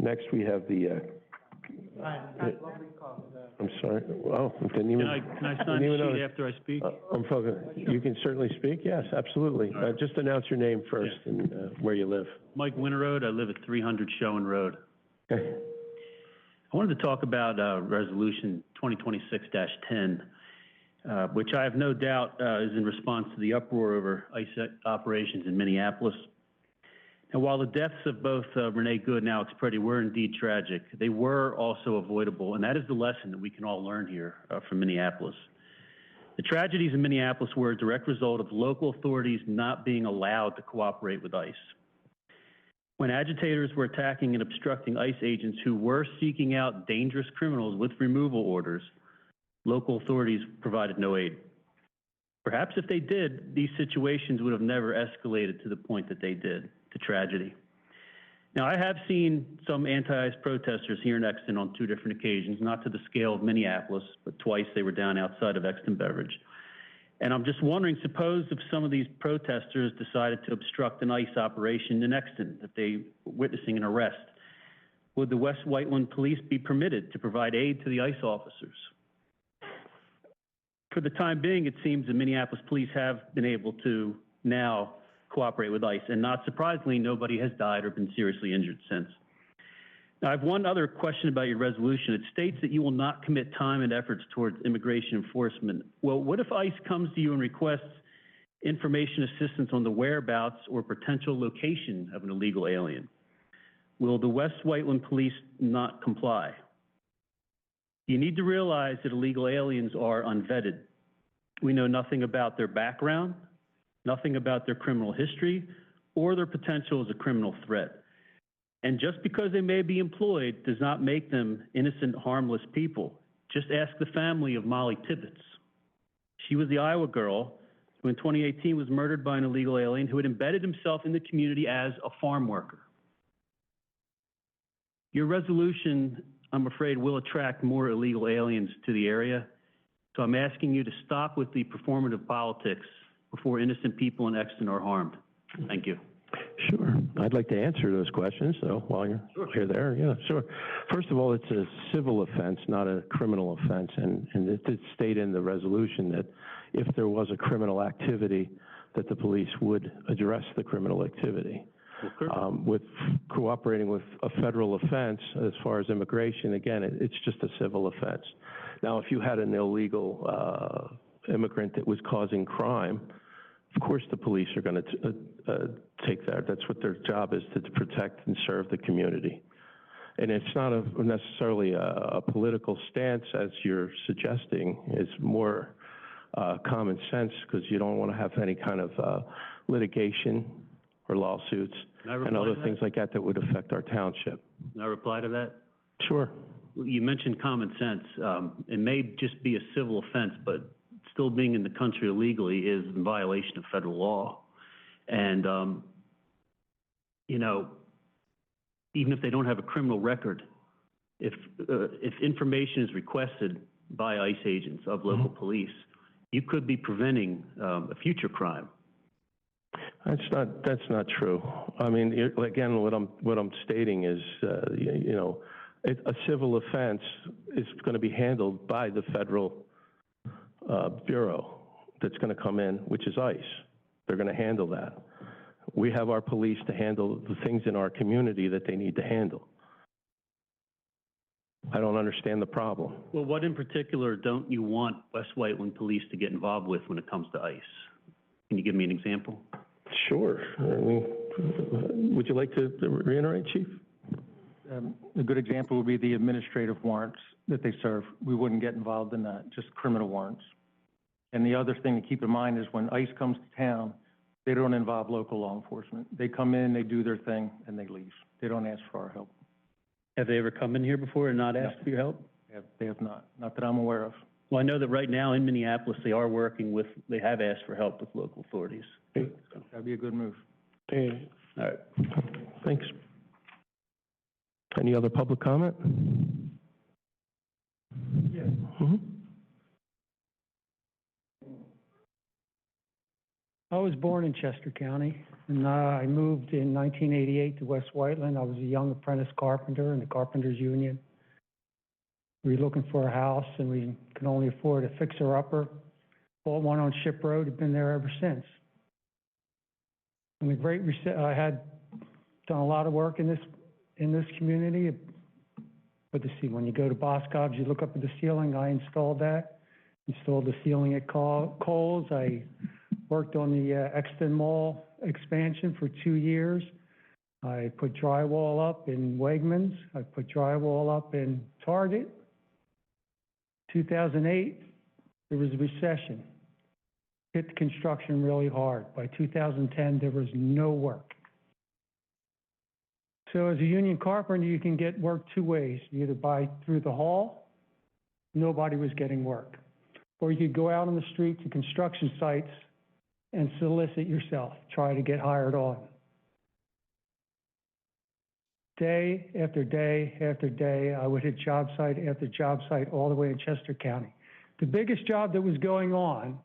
Next, we have the, I'm sorry, oh, didn't even. Can I sign the sheet after I speak? I'm focused. You can certainly speak, yes, absolutely. Just announce your name first and where you live. Mike Winterode, I live at 300 Showen Road. Okay. I wanted to talk about Resolution 2026-10, which I have no doubt is in response to the uproar over ICE operations in Minneapolis. And while the deaths of both Renee Good and Alex Preddy were indeed tragic, they were also avoidable, and that is the lesson that we can all learn here from Minneapolis. The tragedies in Minneapolis were a direct result of local authorities not being allowed to cooperate with ICE. When agitators were attacking and obstructing ICE agents who were seeking out dangerous criminals with removal orders, local authorities provided no aid. Perhaps if they did, these situations would have never escalated to the point that they did, to tragedy. Now, I have seen some anti-ICE protesters here in Exton on 2 different occasions, not to the scale of Minneapolis, but twice they were down outside of Exton Beverage. And I'm just wondering, suppose if some of these protesters decided to obstruct an ICE operation in Exton, if they were witnessing an arrest, would the West Whiteland police be permitted to provide aid to the ICE officers? For the time being, it seems the Minneapolis police have been able to now cooperate with ICE, and not surprisingly, nobody has died or been seriously injured since. Now, I have one other question about your resolution. It states that you will not commit time and efforts towards immigration enforcement. Well, what if ICE comes to you and requests information assistance on the whereabouts or potential location of an illegal alien? Will the West Whiteland police not comply? You need to realize that illegal aliens are unvetted. We know nothing about their background, nothing about their criminal history, or their potential as a criminal threat. And just because they may be employed does not make them innocent, harmless people. Just ask the family of Molly Tibbetts. She was the Iowa girl who in 2018 was murdered by an illegal alien who had embedded himself in the community as a farm worker. Your resolution, I'm afraid, will attract more illegal aliens to the area. So I'm asking you to stop with the performative politics before innocent people in Exton are harmed. Thank you. Sure. I'd like to answer those questions, so while you're there, yeah, sure. First of all, it's a civil offense, not a criminal offense, and it did state in the resolution that if there was a criminal activity, that the police would address the criminal activity. With cooperating with a federal offense, as far as immigration, again, it's just a civil offense. Now, if you had an illegal immigrant that was causing crime, of course the police are going to take that. That's what their job is, to protect and serve the community. And it's not necessarily a political stance, as you're suggesting. It's more common sense, because you don't want to have any kind of litigation or lawsuits and other things like that that would affect our township. Can I reply to that? Sure. You mentioned common sense. It may just be a civil offense, but still being in the country illegally is in violation of federal law. And, you know, even if they don't have a criminal record, if information is requested by ICE agents of local police, you could be preventing a future crime. That's not true. I mean, again, what I'm stating is, you know, a civil offense is going to be handled by the federal bureau that's going to come in, which is ICE. They're going to handle that. We have our police to handle the things in our community that they need to handle. I don't understand the problem. Well, what in particular don't you want West Whiteland police to get involved with when it comes to ICE? Can you give me an example? Sure. Would you like to reiterate, Chief? A good example would be the administrative warrants that they serve. We wouldn't get involved in that, just criminal warrants. And the other thing to keep in mind is when ICE comes to town, they don't involve local law enforcement. They come in, they do their thing, and they leave. They don't ask for our help. Have they ever come in here before and not asked for your help? They have not that I'm aware of. Well, I know that right now in Minneapolis, they are working with, they have asked for help with local authorities. Okay. So that'd be a good move. Okay. All right. Thanks. Any other public comment? Yeah. I was born in Chester County. And I moved in 1988 to West Whiteland. I was a young apprentice carpenter in the Carpenters Union. We were looking for a house, and we could only afford a fixer-upper. Bought one on Ship Road. Have been there ever since. And the Great I had done a lot of work in this community. But when you go to Boscov's, you look up at the ceiling. I installed that. Installed the ceiling at Kohl's. I worked on the Exton Mall expansion for 2 years. I put drywall up in Wegmans. I put drywall up in Target. 2008, there was a recession. Hit construction really hard. By 2010, there was no work. So as a union carpenter, you can get work two ways. You either buy through the hall, nobody was getting work. Or you could go out on the street to construction sites and solicit yourself, try to get hired on. Day after day after day, I would hit job site after job site all the way in Chester County. The biggest job that was going on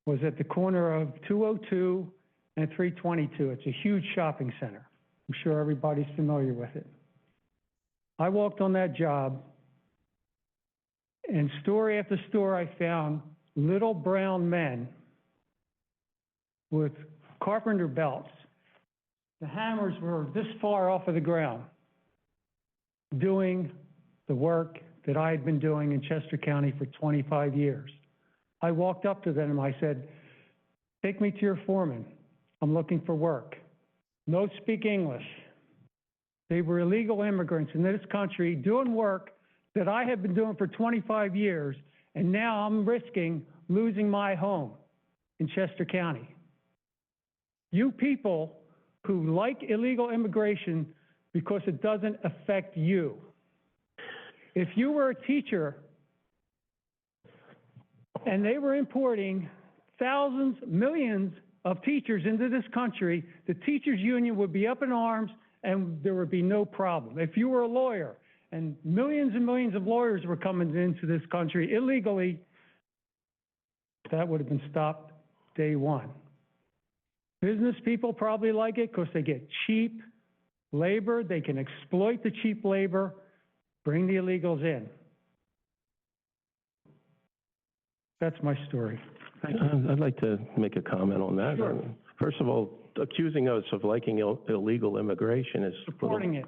was at the corner of 202 and 322. It's a huge shopping center. I'm sure everybody's familiar with it. I walked on that job, and store after store I found little brown men with carpenter belts. The hammers were this far off of the ground, doing the work that I had been doing in Chester County for 25 years. I walked up to them and I said, "Take me to your foreman. I'm looking for work." No speak English. They were illegal immigrants in this country doing work that I have been doing for 25 years, and now I'm risking losing my home in Chester County. You people who like illegal immigration because it doesn't affect you. If you were a teacher and they were importing thousands, millions of teachers into this country, the teachers union would be up in arms and there would be no problem. If you were a lawyer and millions of lawyers were coming into this country illegally, that would have been stopped day one. Business people probably like it because they get cheap labor. They can exploit the cheap labor, bring the illegals in. That's my story. I'd like to make a comment on that. Sure. First of all, accusing us of liking illegal immigration is Supporting it.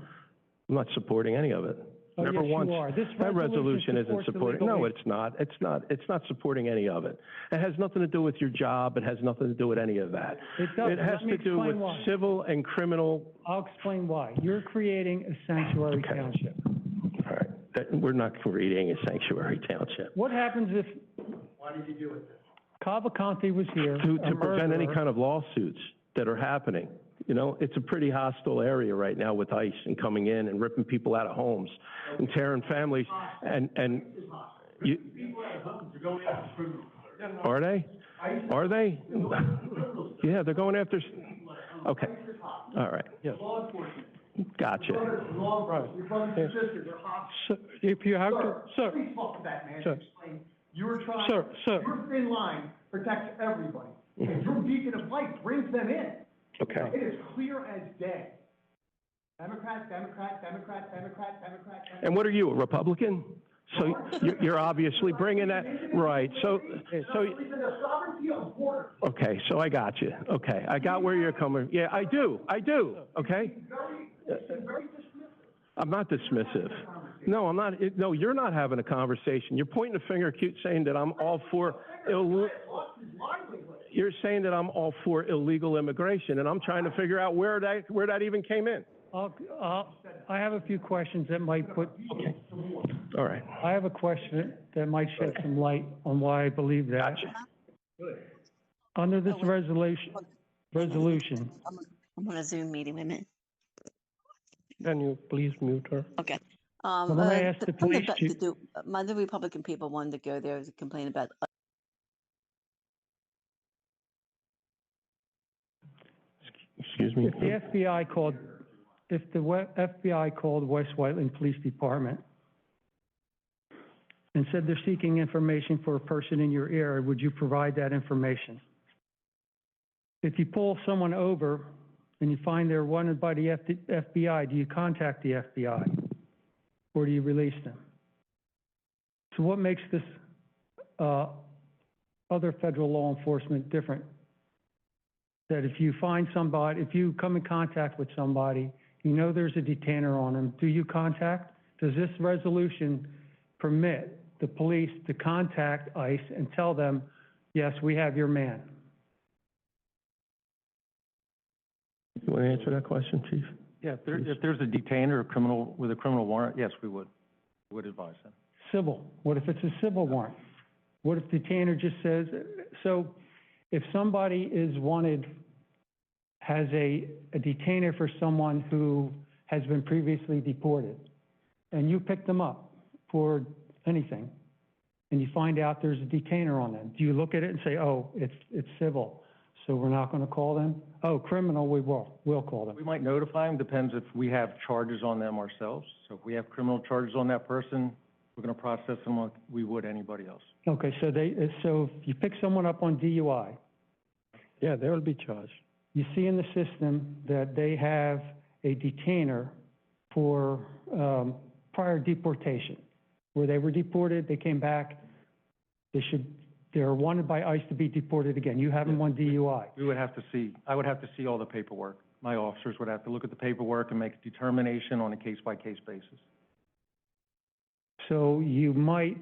I'm not supporting any of it. Oh, Never yes, once. you are. This That resolution isn't supports supporting. illegal No, it's not. It's not supporting any of it. It has nothing to do with your job. It has nothing to do with any of that. It doesn't. It has Let me to do with explain why. civil and criminal. I'll explain why. You're creating a sanctuary Okay. township. All right. We're not creating a sanctuary township. What happens if Why did you do it then? Cavalcante was here, To a prevent any murderer? kind of lawsuits that are happening. You know, it's a pretty hostile area right now with ICE and coming in and ripping people out of homes and tearing families and you, People at homes are going after criminals. are they? Are they? Yeah, they're going after, okay, all right, Yes. Law enforcement. gotcha. Law enforcement. Your brothers and sisters are hostile. If you have to, sir, Please talk to that man Sir. and explain. You were trying. Sir. Your thin line protects everybody. And your beacon of light brings them in. Okay, It is clear as day. Democrat, Democrat, Democrat, Democrat, Democrat. and what are you, a Republican? So you're obviously bringing that, right, so, It's the sovereignty of borders. okay, so I got you, okay, I got where you're coming, yeah, I do, okay? Very dismissive. I'm not dismissive. No, I'm not, no, you're not having a conversation. You're pointing a finger, saying that I'm all for, Lost his livelihood. you're saying that I'm all for illegal immigration, and I'm trying to figure out where that even came in. I have a few questions that might put, All right. I have a question that might shed some light on why I believe that. Gotcha. Under this resolution, I'm on a Zoom meeting, wait a minute. can you please mute her? Okay. Well, then I asked the police chief- The Republican people wanted to go there to complain about, Excuse me? if the FBI called West Whiteland Police Department and said they're seeking information for a person in your area, would you provide that information? If you pull someone over and you find they're wanted by the FBI, do you contact the FBI? Or do you release them? So what makes this other federal law enforcement different? That if you find somebody, if you come in contact with somebody, you know there's a detainer on them, do you contact? Does this resolution permit the police to contact ICE and tell them, yes, we have your man? You want to answer that question, Chief? Yeah, if there's a detainer or criminal, with a criminal warrant, yes, we would advise them. Civil, what if it's a civil warrant? What if the detainer just says, so if somebody is wanted, has a detainer for someone who has been previously deported, and you pick them up for anything, and you find out there's a detainer on them, do you look at it and say, oh, it's civil, so we're not going to call them? Oh, criminal, we'll call them. We might notify them, depends if we have charges on them ourselves. So if we have criminal charges on that person, we're going to process them like we would anybody else. Okay, so if you pick someone up on DUI, Yeah, they will be charged. you see in the system that they have a detainer for prior deportation, where they were deported, they came back, they're wanted by ICE to be deported again. You have them on DUI. We would have to see, I would have to see all the paperwork. My officers would have to look at the paperwork and make a determination on a case-by-case basis. So you might,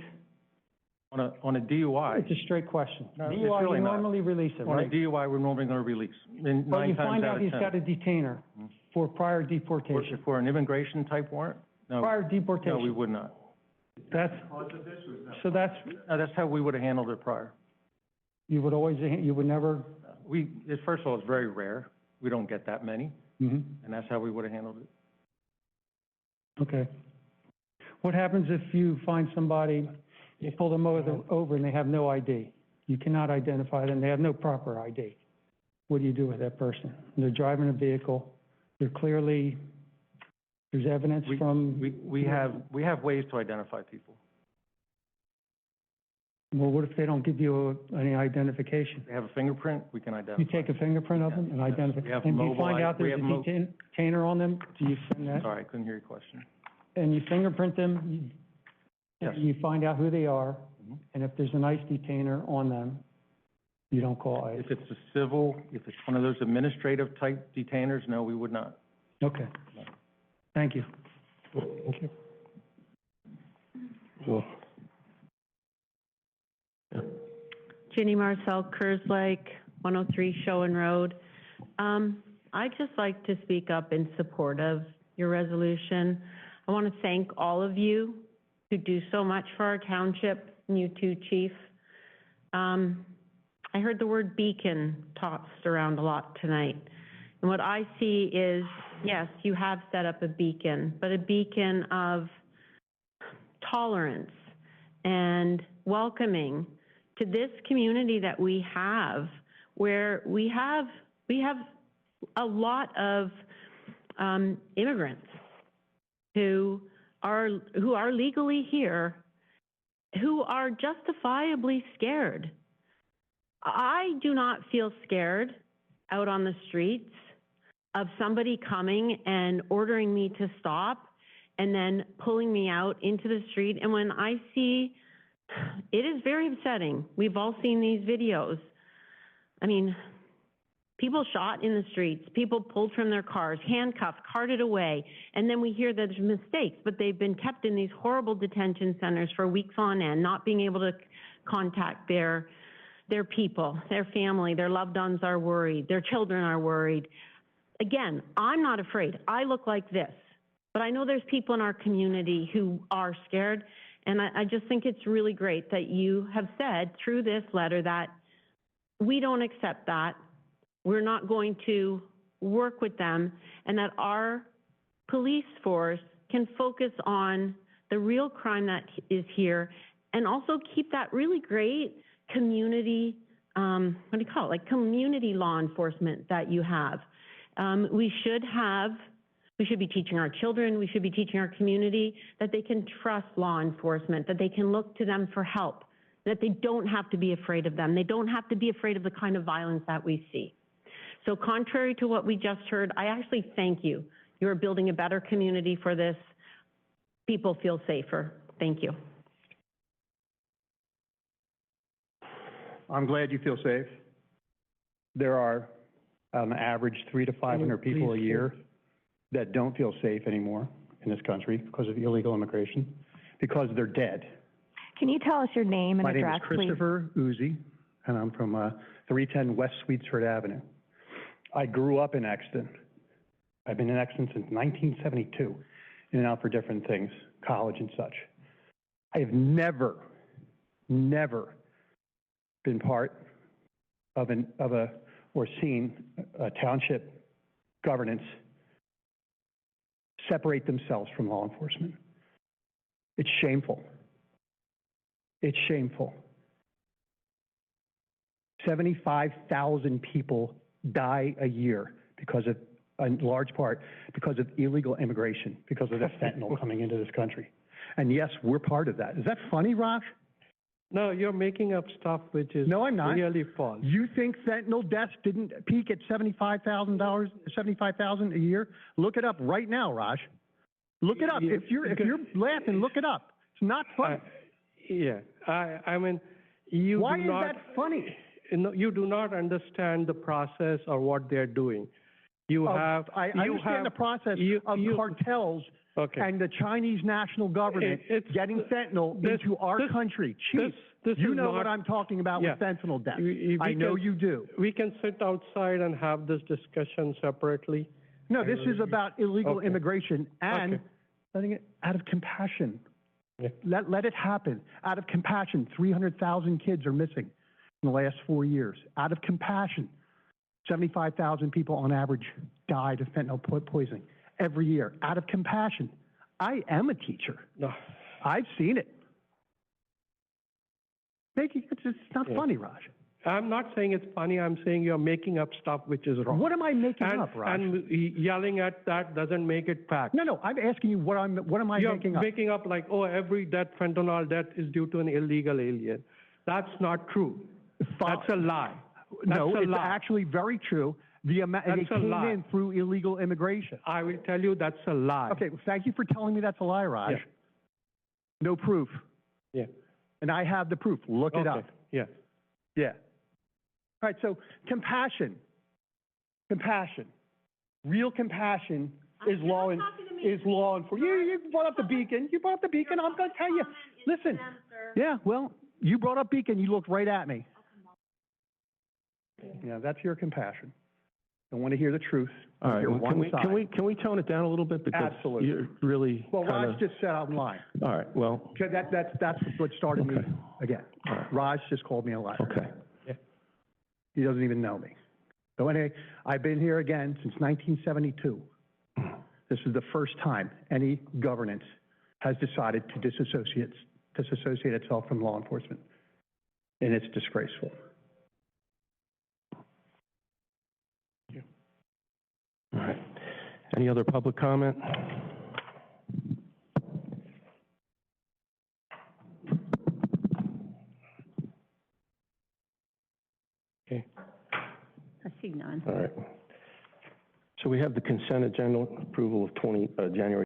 On a DUI, it's a straight question. No, it's DUI, really you not. normally release him, on a right? DUI, we're normally going to release. But you find out he's got a detainer for prior deportation. For an immigration type warrant? No, Prior no, deportation. we would not. That's, so that's, No, that's how we would have handled it prior. you would always, you would never, First of all, it's very rare. We don't get that many, mhm. and that's how we would have handled it. Okay. What happens if you find somebody, you pull them over and they have no ID? You cannot identify them, they have no proper ID. What do you do with that person? They're driving a vehicle, they're clearly, there's evidence from... We have ways to identify people. Well, what if they don't give you any identification? They have a fingerprint, we can identify. You take a fingerprint of them and identify? We have And you mobile find out we there's a have detainer on them, do you send that? Sorry, I couldn't hear your question. And you fingerprint them, Yes. you find out who they are, Mhm. and if there's an ICE detainer on them, you don't call ICE. If it's a civil, if it's one of those administrative type detainers, no, we would not. Okay. Thank you. Thank you. Well, yeah. Ginny Marcel, Kerrs Lake, 103 Showen Road. I'd just like to speak up in support of your resolution. I want to thank all of you who do so much for our township, and you too, Chief. I heard the word beacon tossed around a lot tonight. And what I see is, yes, you have set up a beacon, but a beacon of tolerance and welcoming to this community that we have, where we have a lot of immigrants who are legally here, who are justifiably scared. I do not feel scared out on the streets of somebody coming and ordering me to stop and then pulling me out into the street. And when I see, it is very upsetting. We've all seen these videos. I mean, people shot in the streets, people pulled from their cars, handcuffed, carted away, and then we hear that there's mistakes, but they've been kept in these horrible detention centers for weeks on end, not being able to contact their people, their family, their loved ones are worried, their children are worried. Again, I'm not afraid. I look like this, but I know there's people in our community who are scared, and I just think it's really great that you have said through this letter that we don't accept that. We're not going to work with them, and that our police force can focus on the real crime that is here, and also keep that really great community, what do you call it, like community law enforcement that you have. We should be teaching our children, we should be teaching our community that they can trust law enforcement, that they can look to them for help, that they don't have to be afraid of them. They don't have to be afraid of the kind of violence that we see. So contrary to what we just heard, I actually thank you. You are building a better community for this. People feel safer. Thank you. I'm glad you feel safe. There are, on average, 300 to 500 people a year that don't feel safe anymore in this country because of illegal immigration, because they're dead. Can you tell us your name and address, please? My name is Christopher Uzi, and I'm from 310 West Sweetsford Avenue. I grew up in Exton. I've been in Exton since 1972, in and out for different things, college and such. I have never been part of or seen a township governance separate themselves from law enforcement. It's shameful. It's shameful. 75,000 people die a year because of, in large part, because of illegal immigration, because of the fentanyl coming into this country. And yes, we're part of that. Is that funny, Raj? No, you're making up stuff which is no, I'm not. Really false. You think fentanyl deaths didn't peak at $75,000 a year? Look it up right now, Raj. Look it up. If you're laughing, look it up. It's not funny. I mean, you Why do is not, that funny? You do not understand the process or what they're doing. I understand the process of cartels and the Chinese national government getting fentanyl into our country. Chief, you know what I'm talking about with fentanyl deaths. I know you do. We can sit outside and have this discussion separately. No, this is about illegal immigration and letting it out of compassion. Yeah. Let it happen. Out of compassion, 300,000 kids are missing in the last 4 years. Out of compassion, 75,000 people on average died of fentanyl poisoning every year. Out of compassion. I am a teacher. No. I've seen it. It's not funny, Raj. I'm not saying it's funny. I'm saying you're making up stuff which is wrong. What am I making up, Raj? And yelling at that doesn't make it fact. No, I'm asking you what am I making up? You're making up like, oh, every fentanyl death is due to an illegal alien. That's not true. That's a lie. No, it's actually very true. They came in through illegal immigration. I will tell you that's a lie. Okay, well, thank you for telling me that's a lie, Raj. Yeah. No proof. Yeah. And I have the proof. Look it up. Yeah. Yeah. All right, so compassion. Real compassion is law enforcement. You brought up the beacon. I'm going to tell you. Listen. Yeah, well, you brought up beacon. You looked right at me. Yeah, that's your compassion. I want to hear the truth. All right, well, can we tone it down a little bit? Because absolutely. You're really well, Raj just said I'm lying. All right, well. That's what started me again. Right. Raj just called me a liar. Okay. Yeah. He doesn't even know me. So anyway, I've been here again since 1972. This is the first time any governance has decided to disassociate itself from law enforcement. And it's disgraceful. All right. Any other public comment? Okay. I see none. All right. So we have the consent agenda approval of January